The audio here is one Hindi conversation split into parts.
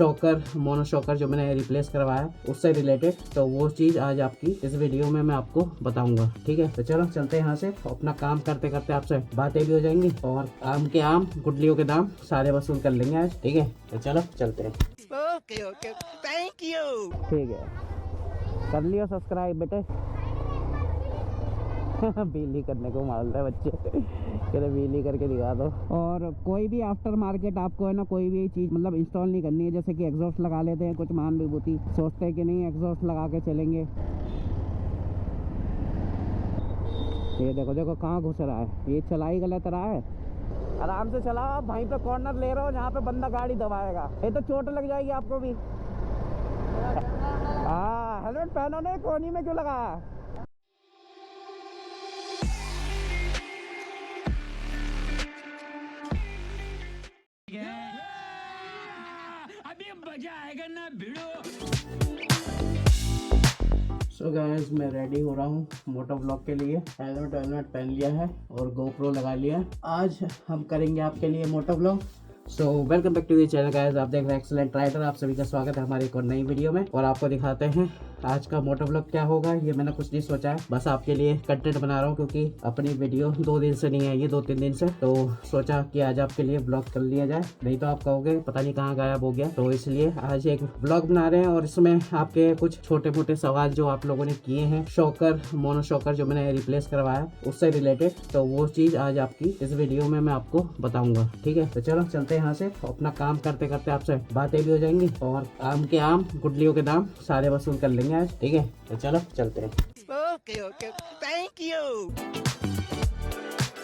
शॉकर, मोनो शॉकर जो मैंने रिप्लेस करवाया उससे रिलेटेड, तो वो चीज़ आज आपकी इस वीडियो में मैं आपको बताऊंगा। ठीक है, तो चलो चलते हैं यहाँ से। अपना काम करते करते आपसे बातें भी हो जाएंगी और आम के आम गुटलियों के दाम सारे वसूल कर लेंगे आज। ठीक है, तो चलो चलते हैं। Okay okay, thank you. ठीक है, कर लियो सब्सक्राइब बेटे। बिजली करने को मालूम है बच्चे, कहते बिजली करके दिखा दो। और कोई भी आफ्टर मार्केट आपको है ना, कोई भी चीज़ मतलब इंस्टॉल नहीं करनी है। जैसे कि एग्जॉस्ट लगा लेते हैं कुछ मान विभूति, सोचते हैं कि नहीं एग्जॉस्ट लगा के चलेंगे। ये देखो देखो कहाँ घुस रहा है, ये चला ही गलत रहा है। आराम से चलाओ, वहीं पे कॉर्नर ले रहे हो जहाँ पे बंदा गाड़ी दबाएगा, ये तो चोट लग जाएगी आपको भी। हाँ, हेलमेट पहनो नहीं, कोनी में क्यों लगाया? अभी मजा आएगा ना भिड़ो। सो गाइस, मैं रेडी हो रहा हूँ मोटो ब्लॉग के लिए। हेलमेट पहन लिया है और गोप्रो लगा लिया है। आज हम करेंगे आपके लिए moto blog. So welcome back to the channel guys, आप देख रहे हैं एक्सीलेंट राइडर। आप सभी का स्वागत है हमारी एक और नई वीडियो में। और आपको दिखाते हैं आज का मोटो ब्लॉग क्या होगा। ये मैंने कुछ नहीं सोचा है, बस आपके लिए कंटेंट बना रहा हूँ, क्योंकि अपनी वीडियो 2 दिन से नहीं आई है, 2-3 दिन से। तो सोचा कि आज आपके लिए ब्लॉग कर लिया जाए, नहीं तो आप कहोगे पता नहीं कहाँ गायब हो गया। तो इसलिए आज एक ब्लॉग बना रहे हैं और इसमें आपके कुछ छोटे मोटे सवाल जो आप लोगों ने किए हैं, शॉकर, मोनो शॉकर जो मैंने रिप्लेस करवाया उससे रिलेटेड, तो वो चीज़ आज आपकी इस वीडियो में मैं आपको बताऊंगा। ठीक है, तो चलो चलते हैं यहाँ से। अपना काम करते करते आपसे बातें भी हो जाएंगी और आम के आम गुटलियों के दाम सारे वसूल कर लेंगे आज। ठीक है, तो चलो चलते हैं। Okay okay, thank you.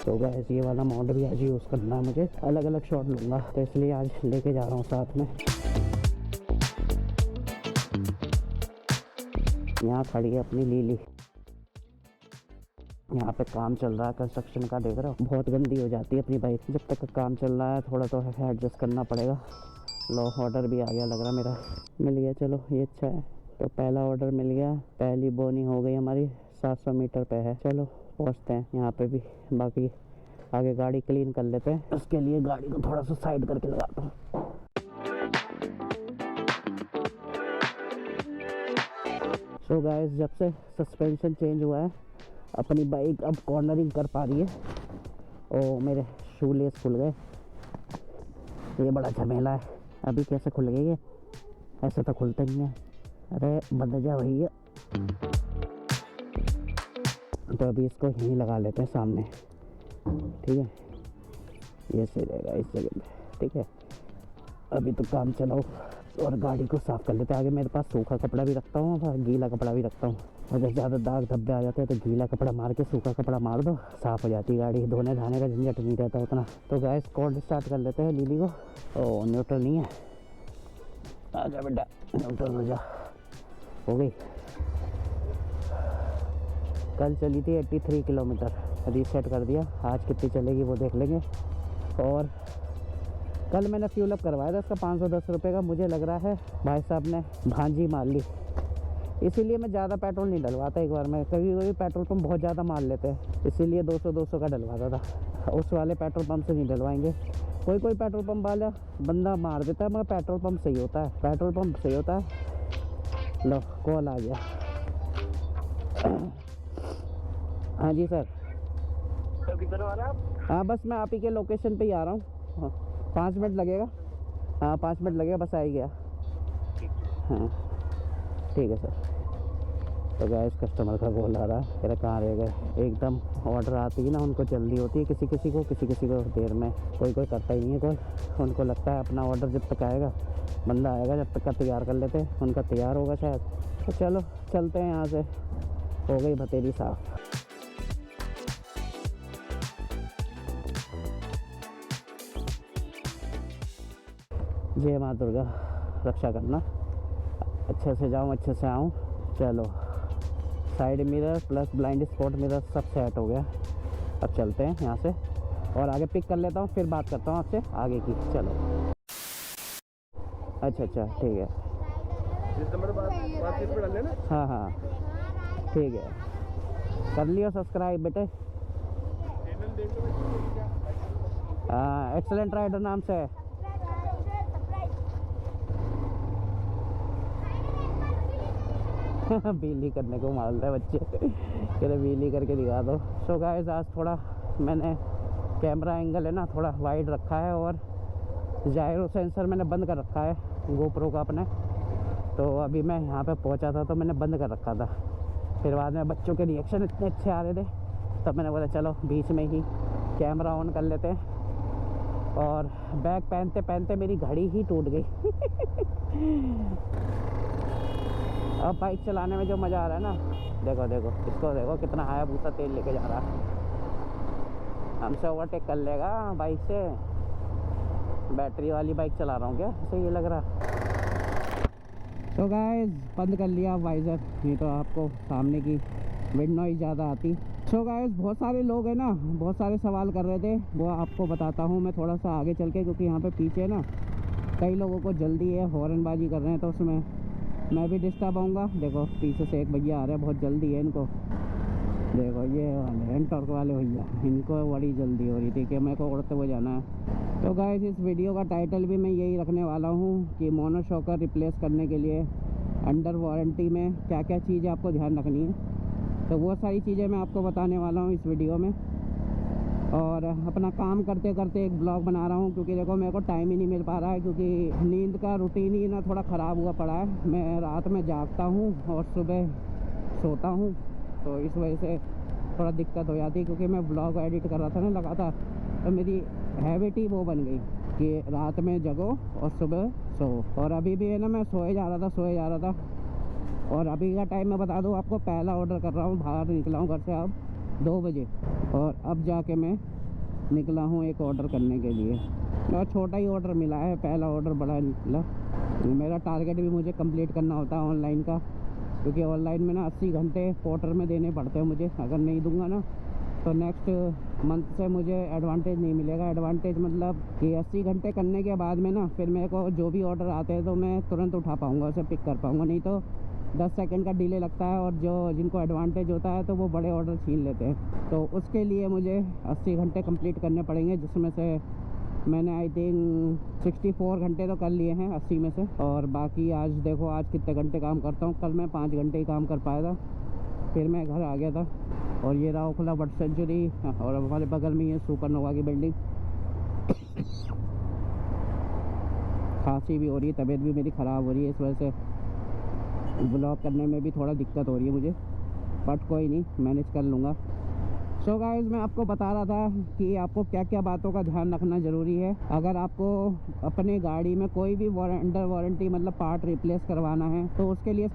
तो गाइस, ये वाला मॉडल भी आज यूज़ करना है मुझे, अलग अलग शॉट लूँगा, तो इसलिए आज लेके जा रहा हूँ साथ में। यहाँ खड़ी है अपनी लीली, यहाँ पे काम चल रहा है कंस्ट्रक्शन का, देख रहे हो बहुत गंदी हो जाती है अपनी बाइक जब तक काम चल रहा है। थोड़ा तो एडजस्ट करना पड़ेगा। लो, ऑर्डर भी आ गया लग रहा मेरा, मिल गया, चलो ये अच्छा है। तो पहला ऑर्डर मिल गया, पहली बोनी हो गई हमारी, 700 मीटर पे है। चलो पहुँचते हैं यहाँ पे भी। बाकी आगे गाड़ी क्लीन कर लेते हैं, उसके लिए गाड़ी को थोड़ा सा साइड करके लगाता हूँ। सो गाइस, जब से सस्पेंशन चेंज हुआ है अपनी बाइक अब कॉर्नरिंग कर पा रही है। ओ, मेरे शू लेस खुल गए, ये बड़ा झमेला है। अभी कैसे खुल गए ये? ऐसे तो खुलते नहीं है। अरे बंद जा भैया। तो अभी इसको यहीं लगा लेते हैं सामने। ठीक है, ये सही रहेगा इस जगह पे। ठीक है, अभी तो काम चलाओ और गाड़ी को साफ़ कर लेते हैं। आगे मेरे पास सूखा कपड़ा भी रखता हूँ और गीला कपड़ा भी रखता हूँ। अगर ज़्यादा दाग धब्बे आ जाते हैं तो गीला कपड़ा मार के सूखा कपड़ा मार दो, साफ़ हो जाती है गाड़ी। धोने धाने का झंझट नहीं रहता उतना। तो गैस कोल्ड स्टार्ट कर लेते हैं लीली को। ओ, न्यूट्रल नहीं है, आजा बेटा न्यूट्रल हो जा। हो गई। कल चली थी 83 किलोमीटर, रीसेट कर दिया। आज कितनी चलेगी वो देख लेंगे। और कल मैंने फ्यूल अप करवाया था इसका 510 रुपये का। मुझे लग रहा है भाई साहब ने भांजी मार ली, इसीलिए मैं ज़्यादा पेट्रोल नहीं डलवाता एक बार में। कभी कभी पेट्रोल पंप बहुत ज़्यादा मार लेते हैं, इसीलिए 200 का डलवाता था। उस वाले पेट्रोल पंप से नहीं डलवाएंगे। कोई कोई पेट्रोल पंप वाला बंदा मार देता है, मगर पेट्रोल पंप सही होता है, पेट्रोल पंप सही होता है। लो, कॉल आ गया। हाँ जी सर। किधर आ रहे हैं आप? हाँ, बस मैं आप ही के लोकेशन पे ही आ रहा हूँ। हाँ, 5 मिनट लगेगा। हाँ, 5 मिनट लगेगा, बस आ ही गया। हाँ ठीक है सर। तो गैस कस्टमर का कॉल आ रहा है, कह रहा कहाँ रह गए। एकदम ऑर्डर आती है ना, उनको जल्दी होती है, किसी किसी को देर में। कोई करता ही नहीं है कॉल। उनको लगता है अपना ऑर्डर जब तक आएगा, बंदा आएगा जब तक का तैयार कर लेते हैं। उनका तैयार होगा शायद। तो चलो चलते हैं यहाँ से। हो गई भतेरी साफ। जय माँ दुर्गा, रक्षा करना। अच्छे से जाऊँ, अच्छे से आऊँ। चलो, side mirror plus blind spot mirror सब सेट हो गया। अब चलते हैं यहाँ से और आगे पिक कर लेता हूँ, फिर बात करता हूँ आपसे आगे की। चलो, अच्छा ठीक है। जिस नंबर बातचीत पे डाल लेना। हाँ ठीक है, कर लियो सब्सक्राइब बेटे। एक्सीलेंट राइडर नाम से। व्हीली करने को मार रहे बच्चे, कह रहे व्हीली करके दिखा दो। सो गाइस आज थोड़ा मैंने कैमरा एंगल है ना थोड़ा वाइड रखा है और जायरो सेंसर मैंने बंद कर रखा है गोप्रो का अपने। तो अभी मैं यहाँ पे पहुँचा था तो मैंने बंद कर रखा था, फिर बाद में बच्चों के रिएक्शन इतने अच्छे आ रहे थे तब मैंने बोला चलो बीच में ही कैमरा ऑन कर लेते हैं। और बैग पहनते पहनते मेरी घड़ी ही टूट गई। अब बाइक चलाने में जो मज़ा आ रहा है ना, देखो देखो इसको देखो कितना हायाबुसा तेल लेके जा रहा है, हमसे ओवरटेक कर लेगा बाइक से। बैटरी वाली बाइक चला रहा हूँ क्या, ऐसे ये लग रहा। तो गाइस बंद कर लिया वाइज़र, नहीं तो आपको सामने की विंड नॉइज़ ज़्यादा आती। सो गाइस बहुत सारे लोग हैं ना, बहुत सारे सवाल कर रहे थे, वो आपको बताता हूँ मैं थोड़ा सा आगे चल के, क्योंकि यहाँ पे पीछे ना कई लोगों को जल्दी है, हॉर्नबाजी कर रहे हैं, तो उसमें मैं भी डिस्टर्ब आऊँगा। देखो पीछे से एक भैया आ रहे हैं, बहुत जल्दी है इनको, देखो ये वाले टॉर्क वाले भैया, इनको बड़ी जल्दी हो रही थी कि मेरे को उड़ते हुए जाना है। तो गाइस इस वीडियो का टाइटल भी मैं यही रखने वाला हूँ कि मोनोशॉकर रिप्लेस करने के लिए अंडर वारंटी में क्या क्या चीज़ें आपको ध्यान रखनी है, तो वो सारी चीज़ें मैं आपको बताने वाला हूँ इस वीडियो में। और अपना काम करते करते एक ब्लॉग बना रहा हूँ, क्योंकि देखो मेरे को टाइम ही नहीं मिल पा रहा है, क्योंकि नींद का रूटीन ही ना थोड़ा ख़राब हुआ पड़ा है। मैं रात में जागता हूँ और सुबह सोता हूँ, तो इस वजह से थोड़ा दिक्कत हो जाती है, क्योंकि मैं ब्लॉग एडिट कर रहा था ना लगातार, तो मेरी हैबिट ही वो बन गई कि रात में जगो और सुबह सो। और अभी भी है ना मैं सोए जा रहा था। और अभी का टाइम मैं बता दूँ आपको, पहला ऑर्डर कर रहा हूँ, बाहर निकला हूँ घर से अब 2 बजे, और अब जाके मैं निकला हूँ एक ऑर्डर करने के लिए। और छोटा ही ऑर्डर मिला है, पहला ऑर्डर बड़ा निकला। मेरा टारगेट भी मुझे कंप्लीट करना होता है ऑनलाइन का, क्योंकि ऑनलाइन में ना 80 घंटे क्वार्टर में देने पड़ते हैं मुझे। अगर नहीं दूंगा ना तो नेक्स्ट मंथ से मुझे एडवांटेज नहीं मिलेगा। एडवांटेज मतलब कि 80 घंटे करने के बाद में ना फिर मेरे को जो भी ऑर्डर आते हैं तो मैं तुरंत उठा पाऊँगा, उसे पिक कर पाऊँगा, नहीं तो 10 सेकंड का डिले लगता है, और जो जिनको एडवांटेज होता है तो वो बड़े ऑर्डर छीन लेते हैं। तो उसके लिए मुझे 80 घंटे कंप्लीट करने पड़ेंगे, जिसमें से मैंने आई थिंक 64 घंटे तो कर लिए हैं 80 में से। और बाकी आज देखो आज कितने घंटे काम करता हूँ। कल मैं 5 घंटे ही काम कर पाया था, फिर मैं घर आ गया था। और ये रहा खुला बर्ड सेंचुरी, और हमारे बगल में ये सुपरनोवा की बिल्डिंग। खांसी भी हो रही है, तबीयत भी मेरी ख़राब हो रही है, इस वजह से ब्लॉग करने में भी थोड़ा दिक्कत हो रही है मुझे, बट कोई नहीं, मैनेज कर लूँगा। सो गाइस मैं आपको बता रहा था कि आपको क्या क्या बातों का ध्यान रखना ज़रूरी है। अगर आपको अपने गाड़ी में कोई भी अंडर वारंटी मतलब पार्ट रिप्लेस करवाना है, तो उसके लिए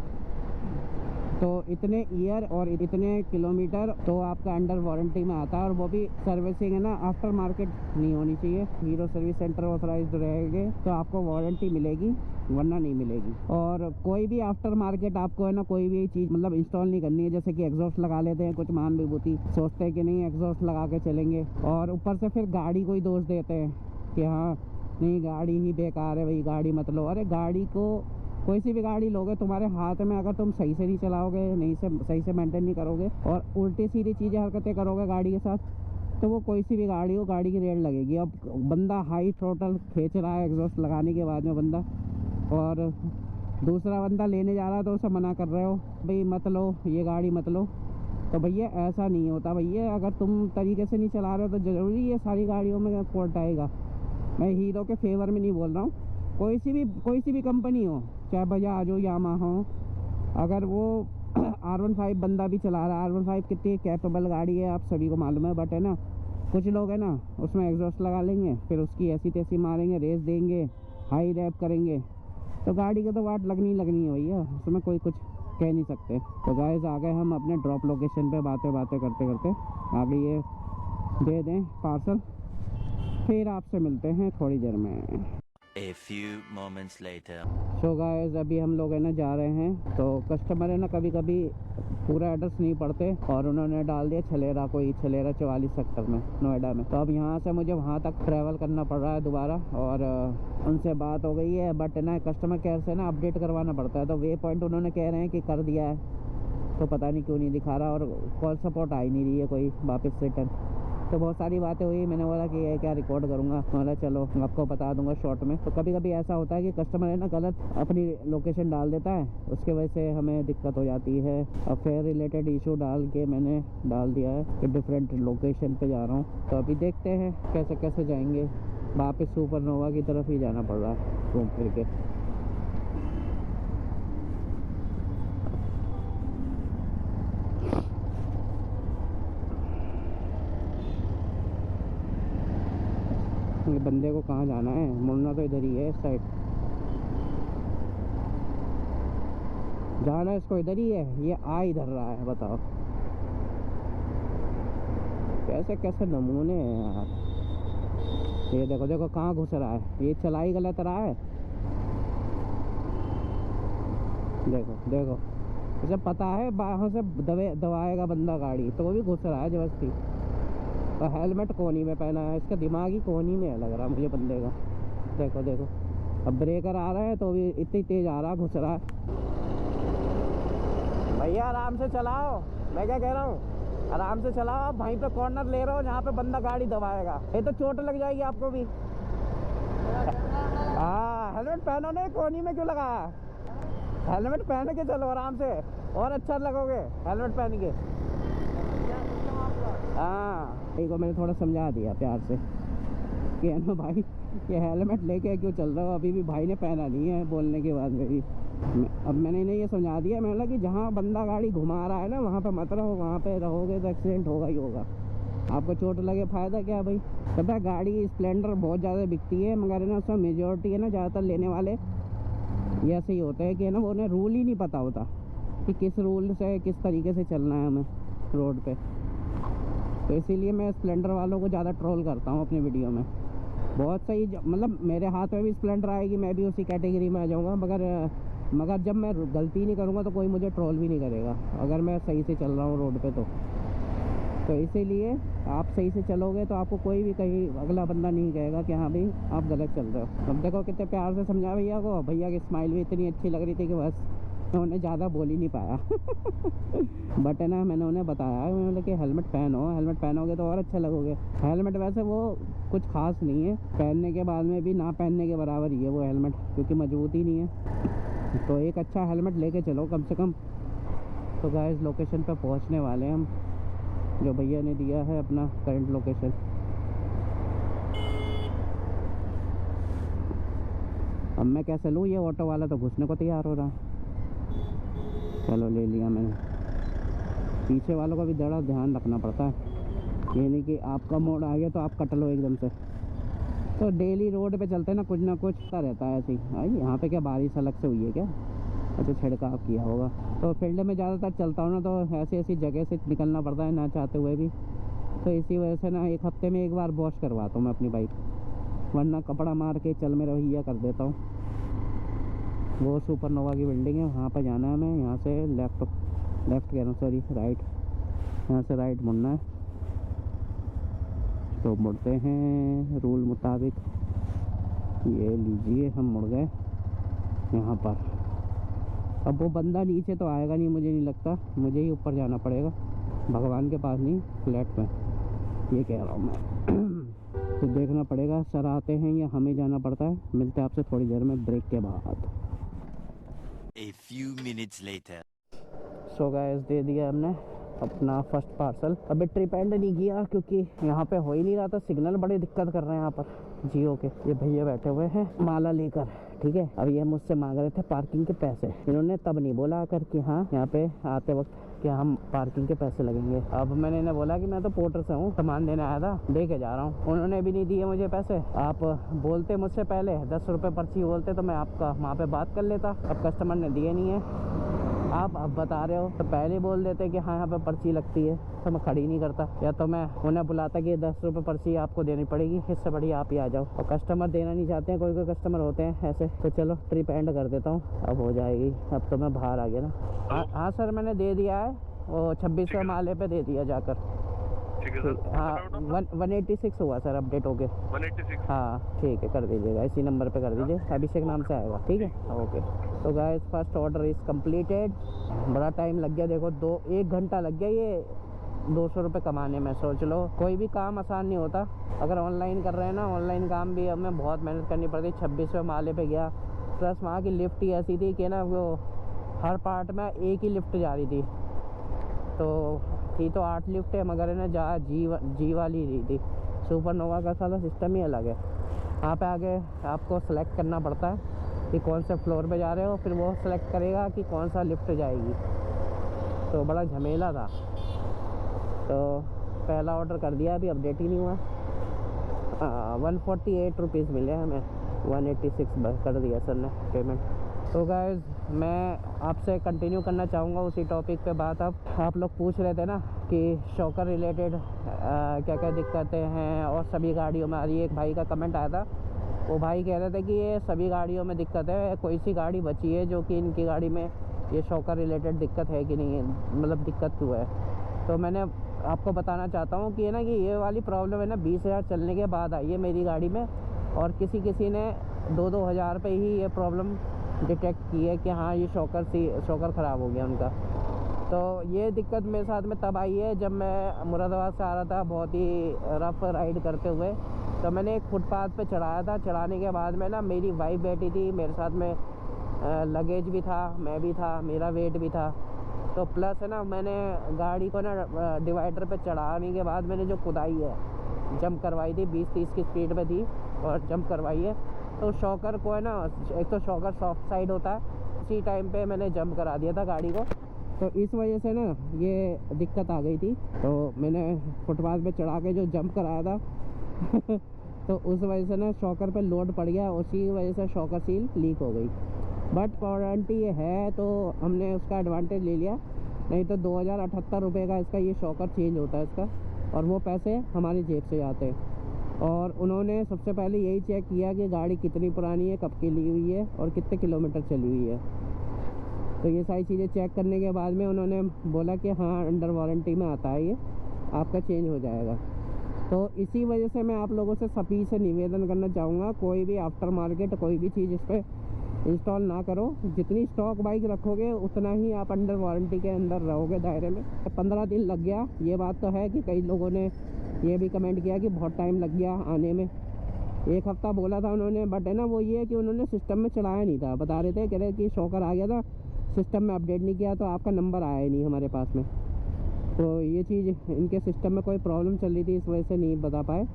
तो इतने ईयर और इतने किलोमीटर तो आपका अंडर वारंटी में आता है, और वो भी सर्विसिंग है ना, आफ्टर मार्केट नहीं होनी चाहिए। हीरो सर्विस सेंटर ऑथराइज्ड रहेंगे तो आपको वारंटी मिलेगी, वरना नहीं मिलेगी। और कोई भी आफ्टर मार्केट आपको है ना कोई भी चीज़ मतलब इंस्टॉल नहीं करनी है। जैसे कि एग्जॉस्ट लगा लेते हैं कुछ मान विभूति, सोचते हैं कि नहीं एग्जॉस्ट लगा के चलेंगे, और ऊपर से फिर गाड़ी को ही दोष देते हैं कि हाँ नहीं गाड़ी ही बेकार है, भाई गाड़ी मत लो। अरे गाड़ी को कोई सी भी गाड़ी लोगे, तुम्हारे हाथ में अगर तुम सही से नहीं चलाओगे, नहीं से सही से मेंटेन नहीं करोगे और उल्टी सीधी चीज़ें हरकतें करोगे गाड़ी के साथ, तो वो कोई सी भी गाड़ी हो, गाड़ी की रेड लगेगी। अब बंदा हाई थ्रोटल खींच रहा है एग्जॉस्ट लगाने के बाद में बंदा, और दूसरा बंदा लेने जा रहा है तो उसे मना कर रहे हो भाई मत लो, ये गाड़ी मत लो। तो भैया ऐसा नहीं होता भैया, अगर तुम तरीके से नहीं चला रहे हो तो ज़रूरी है सारी गाड़ियों में फॉल्ट आएगा। मैं हीरो के फेवर में नहीं बोल रहा हूँ, कोई सी भी कंपनी हो, चाहे बजाज हो यामाहा हो, अगर वो R15 बंदा भी चला रहा है, R15 कितनी कैपेबल गाड़ी है आप सभी को मालूम है, बट है ना कुछ लोग है ना उसमें एग्जॉस्ट लगा लेंगे, फिर उसकी ऐसी तैसी मारेंगे, रेस देंगे, हाई रैप करेंगे, तो गाड़ी की तो वाट लगनी है भैया, उसमें कोई कुछ कह नहीं सकते। तो गाइस आ गए हम अपने ड्रॉप लोकेशन पे, बातें करते करते आगे ये दे दें पार्सल, फिर आपसे मिलते हैं थोड़ी देर में। A few moments later. So guys अभी हम लोग है ना जा रहे हैं, तो कस्टमर है ना कभी कभी पूरा एड्रेस नहीं पढ़ते, और उन्होंने डाल दिया छलेरा 44 सेक्टर में नोएडा में। तो अब यहाँ से मुझे वहाँ तक ट्रैवल करना पड़ रहा है दोबारा, और उनसे बात हो गई है, बट ना कस्टमर केयर से ना अपडेट करवाना पड़ता है। तो वे पॉइंट उन्होंने कह रहे हैं कि कर दिया है, तो पता नहीं क्यों नहीं दिखा रहा, और कॉल सपोर्ट आ ही नहीं रही है कोई वापस रिटर्न। तो बहुत सारी बातें हुई। मैंने बोला कि ये क्या रिकॉर्ड करूँगा, बोला चलो आपको बता दूंगा शॉर्ट में। तो कभी कभी ऐसा होता है कि कस्टमर है ना गलत अपनी लोकेशन डाल देता है, उसके वजह से हमें दिक्कत हो जाती है। अब फेयर रिलेटेड इशू डाल के मैंने डाल दिया है कि डिफरेंट लोकेशन पे जा रहा हूँ। तो अभी देखते हैं कैसे कैसे जाएंगे। वापस सुपरनोवा की तरफ ही जाना पड़ रहा है घूम फिर के। ये बंदे को कहाँ जाना है, मुड़ना तो इधर ही है, इस साइड जाना है इसको, इधर ही है। ये आ इधर रहा है, बताओ कैसे कैसे नमूने हैं यार। ये देखो देखो कहाँ घुस रहा है, ये चला ही गलत रहा है। देखो देखो इसे पता है बाहर से दबाएगा बंदा गाड़ी, तो वो भी घुस रहा है जबरदस्ती। और हेलमेट कोहनी में पहना है, इसका दिमाग ही कोहनी में है लग रहा मुझे बंदे का। देखो देखो अब ब्रेकर आ रहा है तो भी इतनी तेज आ रहा, घुस रहा है। भैया आराम से चलाओ, मैं क्या कह रहा हूँ, आराम से चलाओ। आप वहीं पे कॉर्नर ले रहे हो जहाँ पे बंदा गाड़ी दबाएगा, ये तो चोट लग जाएगी आपको भी। हाँ हेलमेट पहनो नहीं, कोहनी में क्यों लगाया? हेलमेट पहन के चलो आराम से, और अच्छा लगोगे हेलमेट पहन के। हाँ ठीक है, मैंने थोड़ा समझा दिया प्यार से कि है ना भाई ये हेलमेट लेके क्यों चल रहा हो। अभी भी भाई ने पहना नहीं है बोलने के बाद में भी। अब मैंने इन्हें ये समझा दिया, मैंने बोला कि जहाँ बंदा गाड़ी घुमा रहा है ना वहाँ पे मत रहो, वहाँ पे रहोगे तो एक्सीडेंट होगा ही होगा। आपको चोट लगे फ़ायदा क्या भाई। पता है गाड़ी स्प्लेंडर बहुत ज़्यादा बिकती है, मगर ना उसमें मेजोरिटी है ना ज़्यादातर लेने वाले ये ऐसे ही होते हैं कि है ना वो उन्हें रूल ही नहीं पता होता कि किस रूल से किस तरीके से चलना है हमें रोड पे। तो इसीलिए मैं स्प्लेंडर वालों को ज़्यादा ट्रोल करता हूँ अपनी वीडियो में। बहुत सही, मतलब मेरे हाथ में भी स्प्लेंडर आएगी, मैं भी उसी कैटेगरी में आ जाऊँगा। मगर जब मैं गलती नहीं करूँगा तो कोई मुझे ट्रोल भी नहीं करेगा, अगर मैं सही से चल रहा हूँ रोड पे तो इसीलिए आप सही से चलोगे तो आपको कोई भी कहीं अगला बंदा नहीं कहेगा कि हाँ भाई आप गलत चल रहे हो। अब देखो कितने प्यार से समझा भैया को, भैया की स्माइल भी इतनी अच्छी लग रही थी कि बस मैं उन्हें ज़्यादा बोल ही नहीं पाया। बट है ना मैंने उन्हें बताया, मैंने कि हेलमेट पहनो, हेलमेट पहनोगे तो और अच्छा लगोगे। हेलमेट वैसे वो कुछ खास नहीं है, पहनने के बाद में भी ना पहनने के बराबर ही है वो हेलमेट, क्योंकि मजबूत ही नहीं है। तो एक अच्छा हेलमेट लेके चलो कम से कम। तो गाइस लोकेशन पे पहुंचने वाले हैं हम, जो भैया ने दिया है अपना करंट लोकेशन। अब मैं कैसे लूँ, ये ऑटो वाला तो घुसने को तैयार हो रहा। चलो ले लिया मैंने। पीछे वालों का भी ज़रा ध्यान रखना पड़ता है, ये नहीं कि आपका मोड़ आ गया तो आप कट लो एकदम से। तो डेली रोड पे चलते ना कुछ ना कुछ रहता है ऐसे ही। भाई यहाँ पे क्या बारिश अलग से हुई है क्या? अच्छा छिड़काव किया होगा। तो फील्ड में ज़्यादातर चलता हूँ ना तो ऐसी ऐसी जगह से निकलना पड़ता है ना चाहते हुए भी। तो इसी वजह से ना एक हफ्ते में एक बार वॉश करवाता हूँ मैं अपनी बाइक, वरना कपड़ा मार के चल में रवैया कर देता हूँ। वो सुपरनोवा की बिल्डिंग है, वहाँ पर जाना है हमें। यहाँ से लेफ़्ट कह रहा हूँ, सॉरी राइट, यहाँ से राइट मुड़ना है। तो मुड़ते हैं रूल मुताबिक। ये लीजिए हम मुड़ गए यहाँ पर। अब वो बंदा नीचे तो आएगा नहीं, मुझे नहीं लगता, मुझे ही ऊपर जाना पड़ेगा, भगवान के पास नहीं फ्लैट में, ये कह रहा हूँ मैं। तो देखना पड़ेगा सर आते हैं या हमें जाना पड़ता है। मिलते हैं आपसे थोड़ी देर में ब्रेक के बाद। A few minutes later. So guys दे दिया हमने अपना फर्स्ट पार्सल। अभी ट्रिप एंड नहीं किया क्योंकि यहाँ पे हो ही नहीं रहा था, सिग्नल बड़ी दिक्कत कर रहे हैं यहाँ पर जियो के। ये भैया बैठे हुए हैं माला लेकर, ठीक है। अब ये मुझसे मांग रहे थे पार्किंग के पैसे। इन्होंने तब नहीं बोला कर कि हाँ यहाँ पे आते वक्त कि हम पार्किंग के पैसे लगेंगे। अब मैंने इन्हें बोला कि मैं तो पोर्टर से हूँ, सामान देने आया था, दे के जा रहा हूँ। उन्होंने भी नहीं दिए मुझे पैसे। आप बोलते मुझसे पहले 10 रुपये पर्ची बोलते तो मैं आपका वहाँ पे बात कर लेता। अब कस्टमर ने दिए नहीं है, आप अब बता रहे हो तो पहले बोल देते कि हाँ यहाँ पे पर्ची लगती है, तो मैं खड़ी नहीं करता, या तो मैं उन्हें बुलाता कि 10 रुपये पर्ची आपको देनी पड़ेगी, इससे बढ़िया आप ही आ जाओ। और कस्टमर देना नहीं चाहते हैं, कोई कोई कस्टमर होते हैं ऐसे। तो चलो ट्रिप एंड कर देता हूँ, अब हो जाएगी। अब तो मैं बाहर आ गया ना। हाँ सर मैंने दे दिया है, वो 26वें माले पे दे दिया जाकर। ठीक है सर। हाँ 186 हुआ सर अपडेट हो गए। 186। हाँ ठीक है कर दीजिएगा, इसी नंबर पे कर दीजिए, अभिषेक नाम से आएगा, ठीक है ओके। तो guys first order is completed. बड़ा टाइम लग गया, देखो 1 घंटा लग गया ये 200 रुपये कमाने में। सोच लो, कोई भी काम आसान नहीं होता। अगर ऑनलाइन कर रहे हैं ना, ऑनलाइन काम भी हमें बहुत मेहनत करनी पड़ती। 26वें माले पे गया, प्लस वहाँ की लिफ्ट ही ऐसी थी कि ना वो हर पार्ट में एक ही लिफ्ट जा रही थी। तो थी तो 8 लिफ्टें, मगर है ना जहाँ जी वाली रही थी। सुपरनोवा का सारा सिस्टम ही अलग है। वहाँ पे आगे आपको सेलेक्ट करना पड़ता है कि कौन से फ्लोर पे जा रहे हो, फिर वो सेलेक्ट करेगा कि कौन सा लिफ्ट जाएगी। तो बड़ा झमेला था। तो पहला ऑर्डर कर दिया, अभी अपडेट ही नहीं हुआ। 148 रुपीज़ मिले हमें, 186 कर दिया सर ने पेमेंट। तो गाइस मैं आपसे कंटिन्यू करना चाहूँगा उसी टॉपिक पे बात। आप लोग पूछ रहे थे ना कि शॉकर रिलेटेड क्या क्या दिक्कतें हैं और सभी गाड़ियों में आ रही है। एक भाई का कमेंट आया था, वो भाई कह रहे थे कि ये सभी गाड़ियों में दिक्कत है, कोई सी गाड़ी बची है जो कि इनकी गाड़ी में ये शॉकर रिलेटेड दिक्कत है कि नहीं है, मतलब दिक्कत क्यों है। तो मैंने आपको बताना चाहता हूँ कि है ना कि ये वाली प्रॉब्लम है ना 20,000 चलने के बाद आई है मेरी गाड़ी में, और किसी ने 2-2 हज़ार पे ही ये प्रॉब्लम डिटेक्ट की है कि हाँ ये शॉकर ख़राब हो गया उनका। तो ये दिक्कत मेरे साथ में तब आई है जब मैं मुरादाबाद से आ रहा था बहुत ही रफ राइड करते हुए। तो मैंने एक फुटपाथ पे चढ़ाया था। चढ़ाने के बाद में ना मेरी वाइफ बैठी थी, मेरे साथ में लगेज भी था, मैं भी था, मेरा वेट भी था। तो प्लस है ना मैंने गाड़ी को ना डिवाइडर पे चढ़ाने के बाद मैंने जो खुदाई है, जंप करवाई थी, 20-30 की स्पीड पे थी और जंप करवाई है। तो शॉकर को है ना, एक तो शॉकर सॉफ्ट साइड होता है, उसी टाइम पे मैंने जंप करा दिया था गाड़ी को। तो इस वजह से ना ये दिक्कत आ गई थी। तो मैंने फुटपाथ पे चढ़ा के जो जंप कराया था तो उस वजह से ना शॉकर पे लोड पड़ गया, उसी वजह से शॉकर सील लीक हो गई। बट वारंटी है तो हमने उसका एडवांटेज ले लिया, नहीं तो 2078 रुपये का इसका ये शॉकर चेंज होता है इसका, और वो पैसे हमारी जेब से जाते हैं। और उन्होंने सबसे पहले यही चेक किया कि गाड़ी कितनी पुरानी है, कब की ली हुई है और कितने किलोमीटर चली हुई है। तो ये सारी चीज़ें चेक करने के बाद में उन्होंने बोला कि हाँ अंडर वारंटी में आता है, ये आपका चेंज हो जाएगा। तो इसी वजह से मैं आप लोगों से सभी से निवेदन करना चाहूँगा, कोई भी आफ्टर मार्केट कोई भी चीज़ इस पर इंस्टॉल ना करो। जितनी स्टॉक बाइक रखोगे उतना ही आप अंडर वारंटी के अंदर रहोगे दायरे में। 15 दिन लग गया, ये बात तो है कि कई लोगों ने ये भी कमेंट किया कि बहुत टाइम लग गया आने में। 1 हफ़्ता बोला था उन्होंने, बट है ना वो ये है कि उन्होंने सिस्टम में चलाया नहीं था। बता रहे थे, कह रहे कि शॉकर आ गया था, सिस्टम में अपडेट नहीं किया तो आपका नंबर आया ही नहीं हमारे पास में। तो ये चीज़ इनके सिस्टम में कोई प्रॉब्लम चल रही थी, इस वजह से नहीं बता पाए,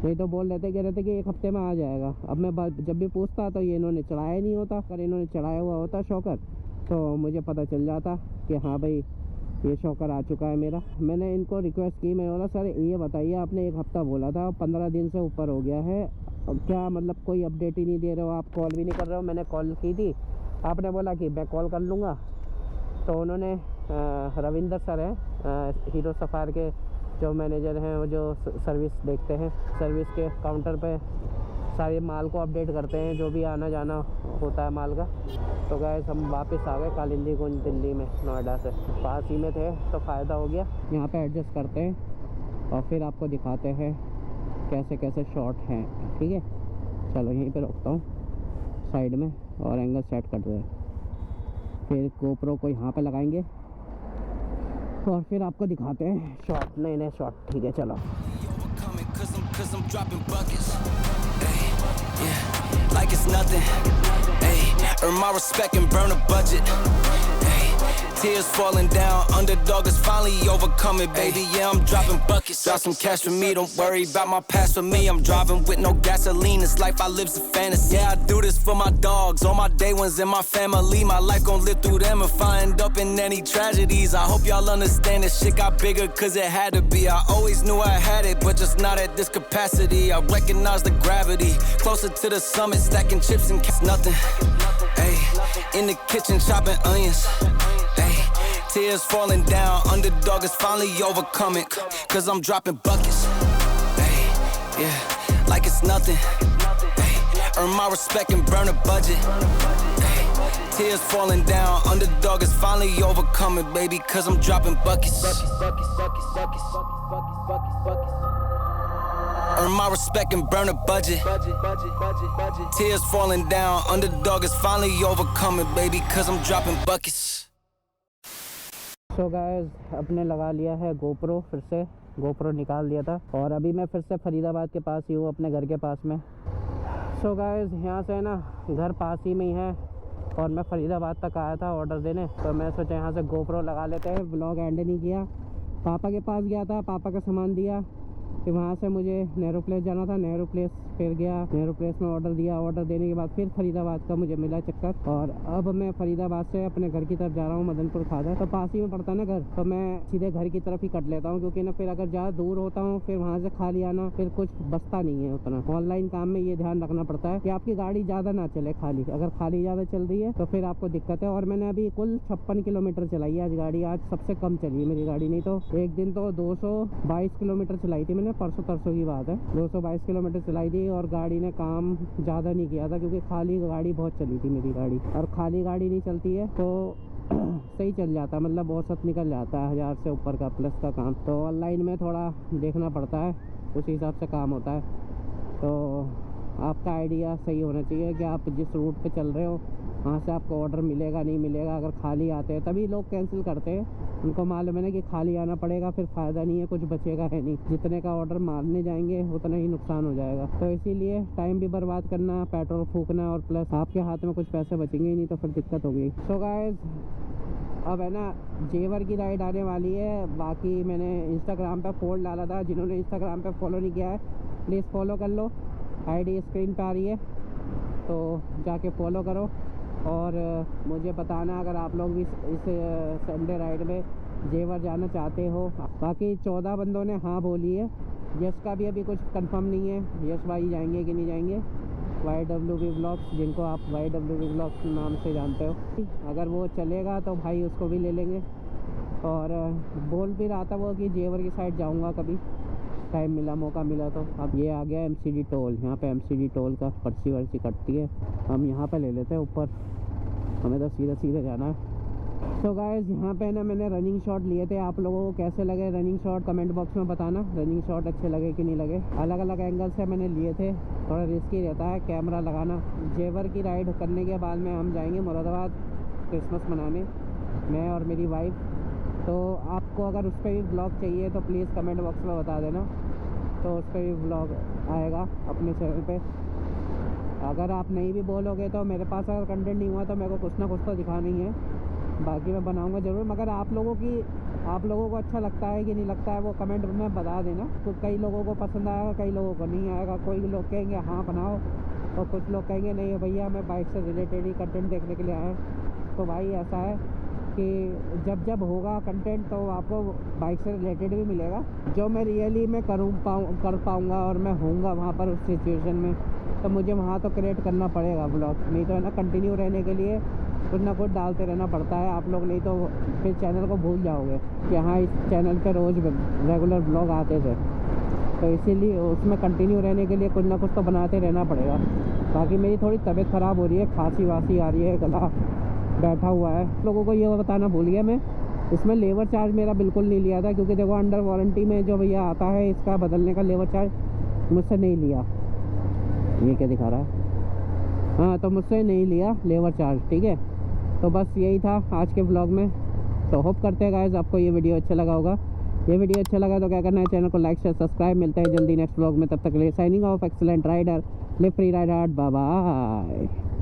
नहीं तो बोल रहे थे, कह रहे थे कि 1 हफ्ते में आ जाएगा। अब मैं जब भी पूछता तो ये इन्होंने चढ़ाया नहीं होता। अगर इन्होंने चढ़ाया हुआ होता शॉकर तो मुझे पता चल जाता कि हाँ भाई ये शॉकर आ चुका है मेरा। मैंने इनको रिक्वेस्ट की, मैं बोला सर ये बताइए, आपने 1 हफ्ता बोला था, 15 दिन से ऊपर हो गया है, क्या मतलब कोई अपडेट ही नहीं दे रहे हो, आप कॉल भी नहीं कर रहे हो। मैंने कॉल की थी, आपने बोला कि मैं कॉल कर लूँगा। तो उन्होंने रविंदर सर हैं हीरो सफ़ार के जो मैनेजर हैं, वो जो सर्विस देखते हैं, सर्विस के काउंटर पे सारे माल को अपडेट करते हैं, जो भी आना जाना होता है माल का। तो गाइस हम वापस आ गए कालिंदी कुंज दिल्ली में, नोएडा से पास ही में थे तो फ़ायदा हो गया। यहाँ पे एडजस्ट करते हैं और फिर आपको दिखाते हैं कैसे कैसे शॉट हैं, ठीक है। चलो यहीं पे रोकता हूँ साइड में और एंगल सेट कर दो। फिर GoPro को यहाँ पे लगाएंगे और फिर आपको दिखाते हैं शॉट, नए नए शॉट, ठीक है। चलो like it's nothing. Hey, earn my respect and burn a budget. Hey, tears falling down, underdog is finally overcoming, baby. Yeah, I'm dropping buckets. Drop some cash for me, don't worry about my past for me. I'm driving with no gasoline, this life I live's a fantasy. Yeah, I do this for my dogs, all my day ones and my family. My life gon' live through them if I end up in any tragedies. I hope y'all understand this shit got bigger cause it had to be. I always knew I had it, but just not at this capacity. I recognize the gravity, closer to the summit, stacking chips and nothing. Hey, in the kitchen chopping onions. Hey, tears falling down, underdog is finally overcoming, cause I'm dropping buckets. Hey, yeah, like it's nothing. Hey, earn my respect and burn a budget. Hey, tears falling down, underdog is finally overcoming, baby, cause I'm dropping buckets. Earn my respect and burn a budget. Tears falling down, underdog is finally overcoming, baby, cause I'm dropping buckets. So guys अपने लगा लिया है गोप्रो, फिर से गोप्रो निकाल लिया था और अभी मैं फिर से फरीदाबाद के पास ही हूँ, अपने घर के पास में। सो गाइस यहाँ से ना घर पास ही में ही है और मैं फरीदाबाद तक आया था ऑर्डर देने, तो मैं सोचा यहाँ से गोप्रो लगा लेते हैं। ब्लॉग एंड नहीं किया, पापा के पास गया था, पापा का सामान दिया, फिर वहाँ से मुझे नेहरू प्लेस जाना था, नेहरू प्लेस फिर गया, नेहरू प्लेस में ऑर्डर दिया, ऑर्डर देने के बाद फिर फरीदाबाद का मुझे मिला चक्कर और अब मैं फरीदाबाद से अपने घर की तरफ जा रहा हूँ, मदनपुर खादर। तो पास ही में पड़ता है ना घर, तो मैं सीधे घर की तरफ ही कट लेता हूँ, क्योंकि ना फिर अगर ज़्यादा दूर होता हूँ फिर वहाँ से खाली आना, फिर कुछ बचता नहीं है उतना। ऑनलाइन काम में ये ध्यान रखना पड़ता है कि आपकी गाड़ी ज़्यादा ना चले खाली, अगर खाली ज़्यादा चल रही है तो फिर आपको दिक्कत है। और मैंने अभी कुल 56 किलोमीटर चलाई है आज गाड़ी, आज सबसे कम चली है मेरी गाड़ी, नहीं तो एक दिन तो 222 किलोमीटर चलाई थी मैंने, परसों तरसों की बात है, 222 किलोमीटर चलाई थी और गाड़ी ने काम ज़्यादा नहीं किया था, क्योंकि खाली गाड़ी बहुत चली थी मेरी गाड़ी। और खाली गाड़ी नहीं चलती है तो सही चल जाता है, मतलब औसत निकल जाता है 1000 से ऊपर का प्लस का काम। तो ऑनलाइन में थोड़ा देखना पड़ता है, उसी हिसाब से काम होता है। तो आपका आइडिया सही होना चाहिए कि आप जिस रूट पे चल रहे हो वहाँ से आपको ऑर्डर मिलेगा नहीं मिलेगा। अगर खाली आते हैं तभी लोग कैंसिल करते हैं, उनको मालूम है ना कि खाली आना पड़ेगा, फिर फ़ायदा नहीं है, कुछ बचेगा है नहीं, जितने का ऑर्डर मारने जाएंगे उतना ही नुकसान हो जाएगा। तो इसीलिए टाइम भी बर्बाद करना, पेट्रोल फूकना और प्लस आपके हाथ में कुछ पैसे बचेंगे ही नहीं, तो फिर दिक्कत होगी। सो गाइस अब है ना जेवर की राइड आने वाली है। बाकी मैंने इंस्टाग्राम पे पोल डाला था, जिन्होंने इंस्टाग्राम पे फॉलो नहीं किया है प्लीज़ फॉलो कर लो, आईडी स्क्रीन पे आ रही है, तो जाके फॉलो करो। और मुझे बताना अगर आप लोग भी इस संडे राइड में जेवर जाना चाहते हो। बाकी 14 बंदों ने हाँ बोली है, यश का भी अभी कुछ कंफर्म नहीं है, यश भाई जाएंगे कि नहीं जाएंगे। YWB ब्लॉग्स, जिनको आप YWB ब्लॉग्स नाम से जानते हो, अगर वो चलेगा तो भाई उसको भी ले लेंगे। और बोल भी रहा था वो कि जेवर की साइड जाऊंगा कभी टाइम मिला, मौका मिला तो। अब ये आ गया MCD टोल, यहाँ पे MCD टोल का पर्ची वर्ची कटती है, हम यहाँ पे ले लेते हैं ऊपर, हमें तो सीधा सीधा जाना है। तो गाइस यहाँ पे ना मैंने रनिंग शॉट लिए थे, आप लोगों को कैसे लगे रनिंग शॉट कमेंट बॉक्स में बताना, रनिंग शॉट अच्छे लगे कि नहीं लगे। अलग अलग एंगल से मैंने लिए थे, थोड़ा रिस्की रहता है कैमरा लगाना। जेवर की राइड करने के बाद में हम जाएंगे मुरादाबाद क्रिसमस मनाने, मैं और मेरी वाइफ। तो आपको अगर उस पर भी ब्लॉग चाहिए तो प्लीज़ कमेंट बॉक्स में बता देना, तो उस पर भी ब्लॉग आएगा अपने चैनल पे। अगर आप नहीं भी बोलोगे तो मेरे पास अगर कंटेंट नहीं हुआ तो मेरे को कुछ ना कुछ तो दिखाना ही है, बाकी मैं बनाऊंगा ज़रूर। मगर आप लोगों को अच्छा लगता है कि नहीं लगता है वो कमेंट में बता देना। तो कई लोगों को पसंद आएगा, कई लोगों को नहीं आएगा। कोई लोग कहेंगे हाँ बनाओ, और कुछ लोग कहेंगे नहीं भैया मैं बाइक से रिलेटेड ही कंटेंट देखने के लिए आए। तो भाई ऐसा है कि जब जब होगा कंटेंट तो आपको बाइक से रिलेटेड भी मिलेगा, जो मैं रियली में कर पाऊँगा और मैं होऊंगा वहाँ पर उस सिचुएशन में, तो मुझे वहाँ तो क्रिएट करना पड़ेगा ब्लॉग। नहीं तो है ना कंटिन्यू रहने के लिए कुछ ना कुछ डालते रहना पड़ता है आप लोग, नहीं तो फिर चैनल को भूल जाओगे कि हाँ इस चैनल पे रोज़ रेगुलर ब्लॉग आते थे। तो इसीलिए उसमें कंटिन्यू रहने के लिए कुछ ना कुछ तो बनाते रहना पड़ेगा। बाकी मेरी थोड़ी तबीयत ख़राब हो रही है, खांसी वासी आ रही है, गला बैठा हुआ है। लोगों को ये बताना भूल गया मैं, इसमें लेबर चार्ज मेरा बिल्कुल नहीं लिया था, क्योंकि देखो अंडर वारंटी में जो भैया आता है इसका बदलने का लेबर चार्ज मुझसे नहीं लिया। ये क्या दिखा रहा है, हाँ तो मुझसे नहीं लिया लेबर चार्ज, ठीक है। तो बस यही था आज के व्लॉग में। तो होप करते हैं गाइस आपको ये वीडियो अच्छा लगा होगा। ये वीडियो अच्छा लगा तो क्या करना है, चैनल को लाइक शेयर सब्सक्राइब। मिलते हैं जल्दी नेक्स्ट व्लॉग में, तब तक के लिए signing off, excellent rider, live free rider, bye bye.